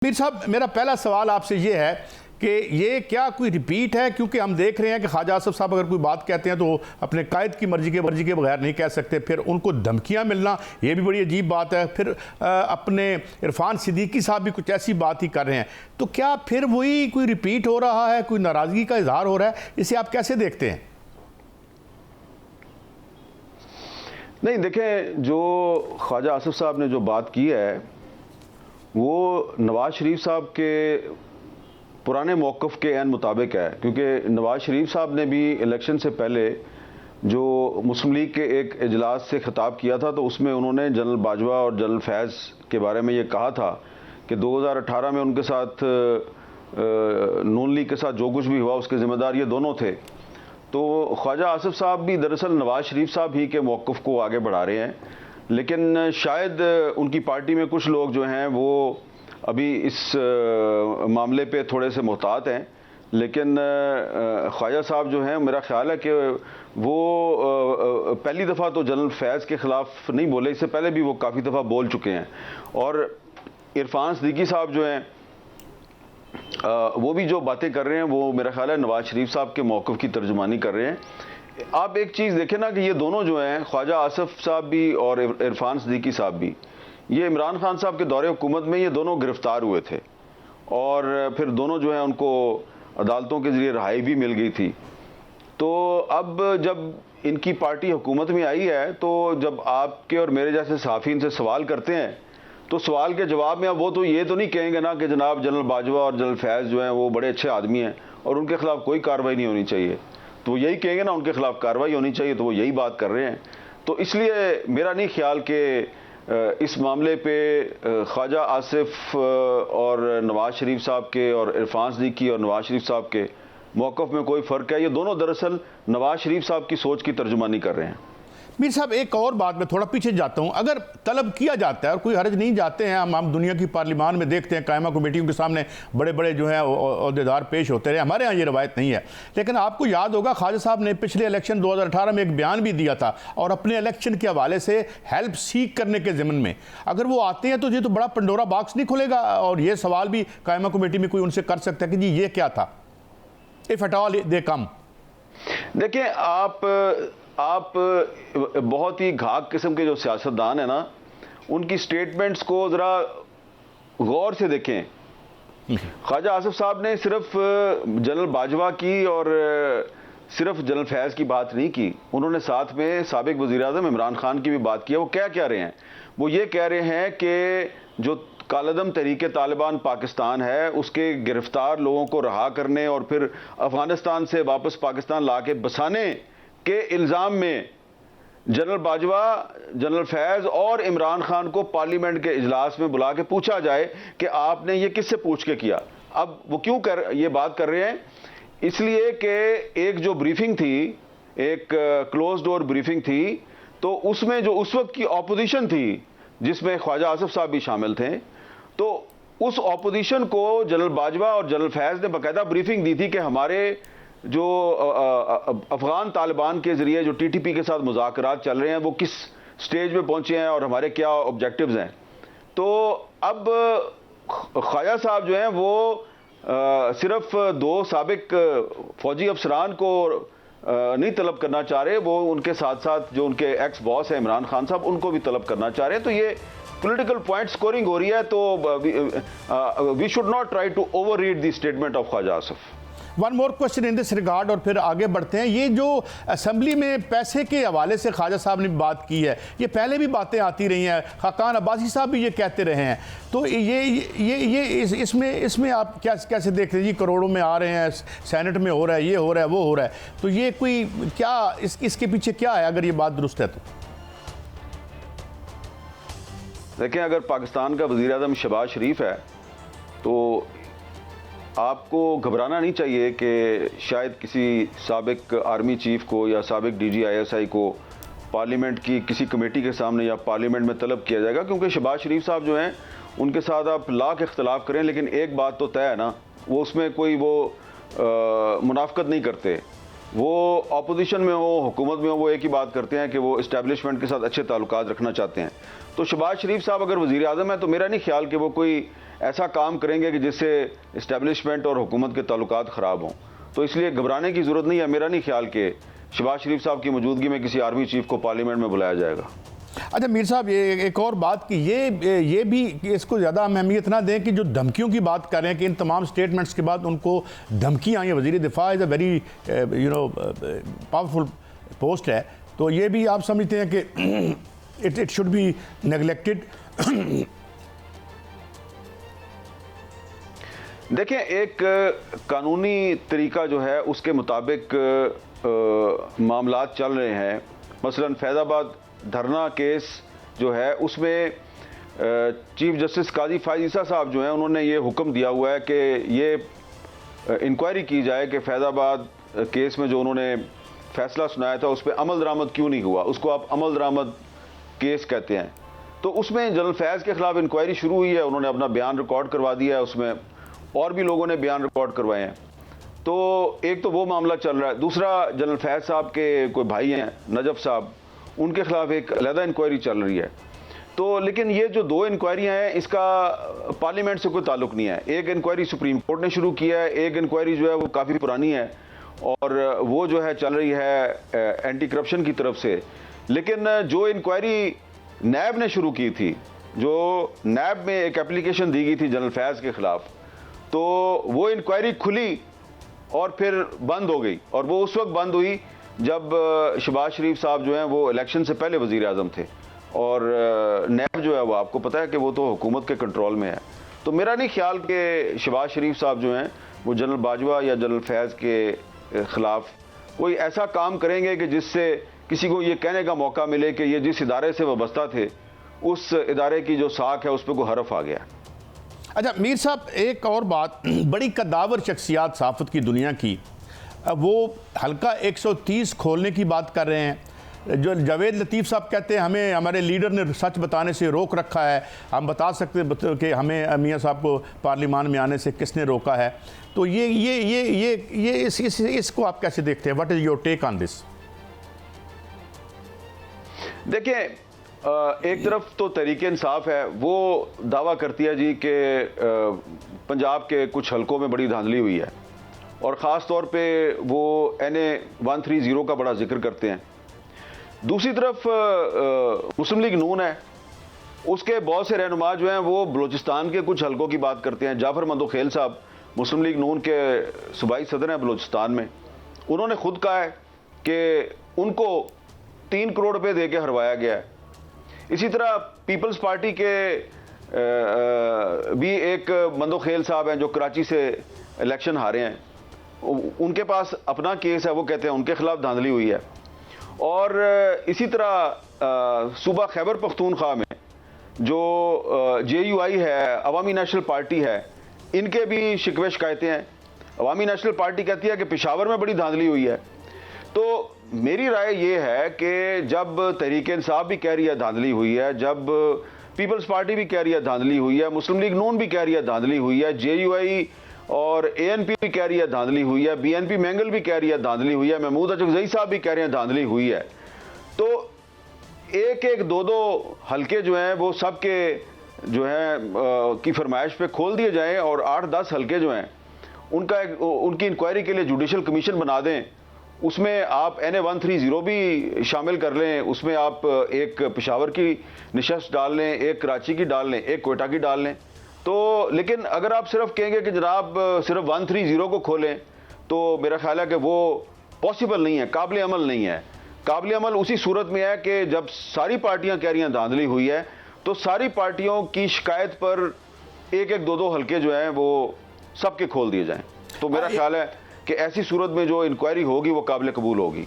मीर साहब, मेरा पहला सवाल आपसे ये है कि ये क्या कोई रिपीट है, क्योंकि हम देख रहे हैं कि ख्वाजा आसिफ साहब अगर कोई बात कहते हैं तो अपने कायद की मर्जी के बगैर नहीं कह सकते, फिर उनको धमकियां मिलना ये भी बड़ी अजीब बात है। फिर अपने इरफान सिद्दीकी साहब भी कुछ ऐसी बात ही कर रहे हैं, तो क्या फिर वही कोई रिपीट हो रहा है, कोई नाराज़गी का इजहार हो रहा है? इसे आप कैसे देखते हैं? नहीं, देखें, जो ख्वाजा आसिफ साहब ने जो बात की है वो नवाज शरीफ साहब के पुराने मौक़िफ़ के ऐन मुताबिक है, क्योंकि नवाज शरीफ साहब ने भी इलेक्शन से पहले जो मुस्लिम लीग के एक इजलास से खिताब किया था तो उसमें उन्होंने जनरल बाजवा और जनरल फैज़ के बारे में ये कहा था कि 2018 में उनके साथ नून लीग के साथ जो कुछ भी हुआ उसके ज़िम्मेदार ये दोनों थे। तो ख्वाजा आसिफ साहब भी दरअसल नवाज शरीफ साहब ही के मौक़िफ़ को आगे बढ़ा रहे हैं, लेकिन शायद उनकी पार्टी में कुछ लोग जो हैं वो अभी इस मामले पे थोड़े से मोहतात हैं। लेकिन ख्वाजा साहब जो हैं, मेरा ख्याल है कि वो पहली दफ़ा तो जनरल फैज़ के ख़िलाफ़ नहीं बोले, इससे पहले भी वो काफ़ी दफ़ा बोल चुके हैं। और इरफान सिद्दीकी साहब जो हैं वो भी जो बातें कर रहे हैं वो मेरा ख्याल है नवाज शरीफ साहब के मौक़िफ़ की तर्जुमानी कर रहे हैं। आप एक चीज़ देखें ना कि ये दोनों जो हैं, ख्वाजा आसिफ साहब भी और इरफान सिद्दीकी साहब भी, ये इमरान खान साहब के दौरे हुकूमत में ये दोनों गिरफ़्तार हुए थे और फिर दोनों जो हैं उनको अदालतों के ज़रिए रिहाई भी मिल गई थी। तो अब जब इनकी पार्टी हुकूमत में आई है तो जब आपके और मेरे जैसे सहाफ़ी इनसे सवाल करते हैं तो सवाल के जवाब में अब वो तो ये तो नहीं कहेंगे ना कि जनाब जनरल बाजवा और जनरल फैज़ जो हैं वो बड़े अच्छे आदमी हैं और उनके ख़िलाफ़ कोई कार्रवाई नहीं होनी चाहिए, तो वो यही कहेंगे ना उनके ख़िलाफ़ कार्रवाई होनी चाहिए, तो वो यही बात कर रहे हैं। तो इसलिए मेरा नहीं ख्याल कि इस मामले पे ख्वाजा आसिफ और नवाज शरीफ साहब के और इरफान सिद्दीकी और नवाज शरीफ साहब के मौक़िफ़ में कोई फ़र्क है। ये दोनों दरअसल नवाज शरीफ साहब की सोच की तर्जुमानी कर रहे हैं। मीर साहब, एक और बात में थोड़ा पीछे जाता हूँ, अगर तलब किया जाता है और कोई हर्ज नहीं जाते हैं, हम दुनिया की पार्लिमान में देखते हैं कायमा कमेटियों के सामने बड़े बड़े जो हैं ओहदेदार पेश होते रहे, हमारे यहाँ ये रवायत नहीं है। लेकिन आपको याद होगा ख्वाजा साहब ने पिछले इलेक्शन 2018 में एक बयान भी दिया था और अपने इलेक्शन के हवाले से हेल्प सीख करने के ज़िम्मन में अगर वो आते हैं तो ये तो बड़ा पंडोरा बॉक्स नहीं खुलेगा और ये सवाल भी कायमा कमेटी में कोई उनसे कर सकता है कि जी ये क्या था, इफ़ एट ऑल दे कम। देखिए, आप बहुत ही घाक किस्म के जो सियासतदान हैं ना, उनकी स्टेटमेंट्स को ज़रा गौर से देखें। ख्वाजा आसिफ साहब ने सिर्फ जनरल बाजवा की और सिर्फ जनरल फैज़ की बात नहीं की, उन्होंने साथ में साबिक वज़ीर-ए-आज़म इमरान खान की भी बात की है। वो क्या कह रहे हैं? वो ये कह रहे हैं कि जो कालदम तहरीक तालिबान पाकिस्तान है उसके गिरफ्तार लोगों को रहा करने और फिर अफ़गानिस्तान से वापस पाकिस्तान ला के बसाने के इल्ज़ाम में जनरल बाजवा, जनरल फैज़ और इमरान खान को पार्लियामेंट के इजलास में बुला के पूछा जाए कि आपने ये किससे पूछ के किया। अब वो क्यों ये बात कर रहे हैं? इसलिए कि एक जो ब्रीफिंग थी, एक क्लोज डोर ब्रीफिंग थी, तो उसमें जो उस वक्त की ऑपोजिशन थी जिसमें ख्वाजा आसिफ साहब भी शामिल थे, तो उस ऑपोजिशन को जनरल बाजवा और जनरल फैज़ ने बाकायदा ब्रीफिंग दी थी कि हमारे जो अफ़गान तालिबान के ज़रिए जो टीटीपी के साथ मुज़ाकरात चल रहे हैं वो किस स्टेज में पहुंचे हैं और हमारे क्या ऑब्जेक्टिव्स हैं। तो अब ख्वाजा साहब जो हैं वो सिर्फ दो साबिक फ़ौजी अफसरान को नहीं तलब करना चाह रहे, वो उनके साथ साथ जो उनके एक्स बॉस हैं इमरान खान साहब, उनको भी तलब करना चाह रहे हैं। तो ये पॉलिटिकल पॉइंट स्कोरिंग हो रही है। तो we should not try to over read the statement of Khawaja Asif. One more question in this regard और फिर आगे बढ़ते हैं। ये जो असेंबली में पैसे के हवाले से ख्वाजा साहब ने बात की है, ये पहले भी बातें आती रही हैं, खाकान अब्बासी साहब भी ये कहते रहे हैं, तो इसमें आप कैसे देखते हैं? जी करोड़ों में आ रहे हैं, सेनेट में हो रहा है, ये हो रहा है, वो हो रहा है, तो ये कोई क्या इसके पीछे क्या है अगर ये बात दुरुस्त है तो? देखें, अगर पाकिस्तान का वज़ीर-ए-आज़म शहबाज शरीफ है तो आपको घबराना नहीं चाहिए कि शायद किसी साबिक आर्मी चीफ को या साबिक DG ISI को पार्लियामेंट की किसी कमेटी के सामने या पार्लियामेंट में तलब किया जाएगा, क्योंकि शहबाज शरीफ साहब जो हैं उनके साथ आप लाख इख्तलाफ करें लेकिन एक बात तो तय है ना, वो उसमें कोई वो मुनाफकत नहीं करते। वो अपोजिशन में हो, हुकूमत में हो, वो एक ही बात करते हैं कि वो इस्टेब्लिशमेंट के साथ अच्छे ताल्लुकात रखना चाहते हैं। तो शहबाज शरीफ साहब अगर वज़ीर-ए-आज़म है तो मेरा नहीं ख्याल कि वो कोई ऐसा काम करेंगे कि जिससे इस्टेब्लिशमेंट और हुकूमत के ताल्लुकात ख़राब हों। तो इसलिए घबराने की ज़रूरत नहीं है। मेरा नहीं ख्याल कि शहबाज शरीफ साहब की मौजूदगी में किसी आर्मी चीफ को पार्लियामेंट में बुलाया जाएगा। अच्छा मीर साहब, ये एक और बात कि ये भी कि इसको ज़्यादा अहमियत ना दें कि जो धमकियों की बात कर रहे हैं कि इन तमाम स्टेटमेंट्स के बाद उनको धमकियाँ, ये वज़ीर दिफा is a very powerful post है, तो ये भी आप समझते हैं कि इट शुड बी नेगलेक्टेड? देखें, एक कानूनी तरीका जो है उसके मुताबिक मामलात चल रहे हैं। मसलन फैज़ाबाद धरना केस जो है उसमें चीफ जस्टिस काजी फायज़ ईसा साहब जो हैं उन्होंने ये हुक्म दिया हुआ है कि ये इंक्वायरी की जाए कि फैज़ाबाद केस में जो उन्होंने फैसला सुनाया था उस पर अमल दरामद क्यों नहीं हुआ। उसको आप अमल दरामद केस कहते हैं। तो उसमें जनरल फैज़ के ख़िलाफ़ इंक्वायरी शुरू हुई है, उन्होंने अपना बयान रिकॉर्ड करवा दिया है, उसमें और भी लोगों ने बयान रिकॉर्ड करवाए हैं। तो एक तो वो मामला चल रहा है। दूसरा, जनरल फैज़ साहब के कोई भाई हैं नजफ साहब, उनके खिलाफ एक अलहदा इंक्वायरी चल रही है। तो लेकिन ये जो दो इंक्वायरियां हैं इसका पार्लियामेंट से कोई ताल्लुक नहीं है। एक इंक्वायरी सुप्रीम कोर्ट ने शुरू किया है, एक इंक्वायरी जो है वो काफ़ी पुरानी है और वो जो है चल रही है एंटी करप्शन की तरफ से। लेकिन जो इंक्वायरी नैब ने शुरू की थी, जो नैब में एक एप्लीकेशन दी गई थी जनरल फैज़ के ख़िलाफ़, तो वो इंक्वायरी खुली और फिर बंद हो गई। और वो उस वक्त बंद हुई जब शहबाज शरीफ साहब जो हैं वो इलेक्शन से पहले वज़ीर आज़म थे और नैब जो है वो आपको पता है कि वो तो हुकूमत के कंट्रोल में है। तो मेरा नहीं ख्याल कि शहबाज शरीफ साहब जो हैं वो जनरल बाजवा या जनरल फैज़ के ख़िलाफ़ कोई ऐसा काम करेंगे कि जिससे किसी को ये कहने का मौका मिले कि ये जिस इदारे से वाबस्ता थे उस इदारे की जो साख है उस पर कोई हरफ आ गया। अच्छा मीर साहब, एक और बात, बड़ी कद्दावर शख्सियात सहाफ़त की दुनिया की, वो हल्का 130 खोलने की बात कर रहे हैं। जो जावेद लतीफ़ साहब कहते हैं हमें हमारे लीडर ने सच बताने से रोक रखा है, हम बता सकते हैं कि हमें मियाँ साहब को पार्लियामान में आने से किसने रोका है। तो इसको आप कैसे देखते हैं? What is your take on this? देखिए, एक तरफ तो तहरीक इंसाफ है, वो दावा करती है जी कि पंजाब के कुछ हलकों में बड़ी धांधली हुई है और ख़ास तौर पे वो NA 130 का बड़ा जिक्र करते हैं। दूसरी तरफ मुस्लिम लीग नून है, उसके बहुत से रहनुमा जो हैं वो बलूचिस्तान के कुछ हलकों की बात करते हैं। जाफर मंदोखेल साहब मुस्लिम लीग नून के सूबाई सदर हैं बलूचिस्तान में, उन्होंने खुद कहा है कि उनको 3 करोड़ रुपये दे के हरवाया गया है। इसी तरह पीपल्स पार्टी के भी एक मंदोखेल साहब हैं जो कराची से इलेक्शन हारे हैं, उनके पास अपना केस है, वो कहते हैं उनके खिलाफ धांधली हुई है। और इसी तरह सूबा खैबर पख्तूनख्वा में जो JUI है, अवामी नेशनल पार्टी है, इनके भी शिकवे शिकायतें हैं। अवामी नेशनल पार्टी कहती है कि पेशावर में बड़ी धांधली हुई है। तो मेरी राय ये है कि जब तहरीक इंसाफ भी कह रही है धांधली हुई है, जब पीपल्स पार्टी भी कह रही है धांधली हुई है, मुस्लिम लीग नून भी कह रही है धांधली हुई है, JUI और ANP भी कह रही है धांधली हुई है, BNP मैंगल भी कह रही है धांधली हुई है, महमूद अजगज़ई साहब भी कह रहे हैं धांधली हुई है, तो एक एक दो दो हल्के जो हैं वो सबके जो हैं की फरमाइश पे खोल दिए जाएं और 8-10 हल्के जो हैं उनकी इंक्वायरी के लिए जुडिशल कमीशन बना दें। उसमें आप NA 130 भी शामिल कर लें, उसमें आप एक पेशावर की निशस्त डाल लें, एक कराची की डाल लें, एक कोयटा की डाल लें। तो लेकिन अगर आप सिर्फ कहेंगे कि जनाब सिर्फ 130 को खोलें, तो मेरा ख्याल है कि वो पॉसिबल नहीं है, काबिल अमल नहीं है। काबिल अमल उसी सूरत में है कि जब सारी पार्टियां कह रही हैं धांधली हुई है, तो सारी पार्टियों की शिकायत पर एक एक दो दो हल्के जो हैं वो सबके खोल दिए जाएं। तो मेरा ख्याल है कि ऐसी सूरत में जो इंक्वायरी होगी वो काबिल कबूल होगी।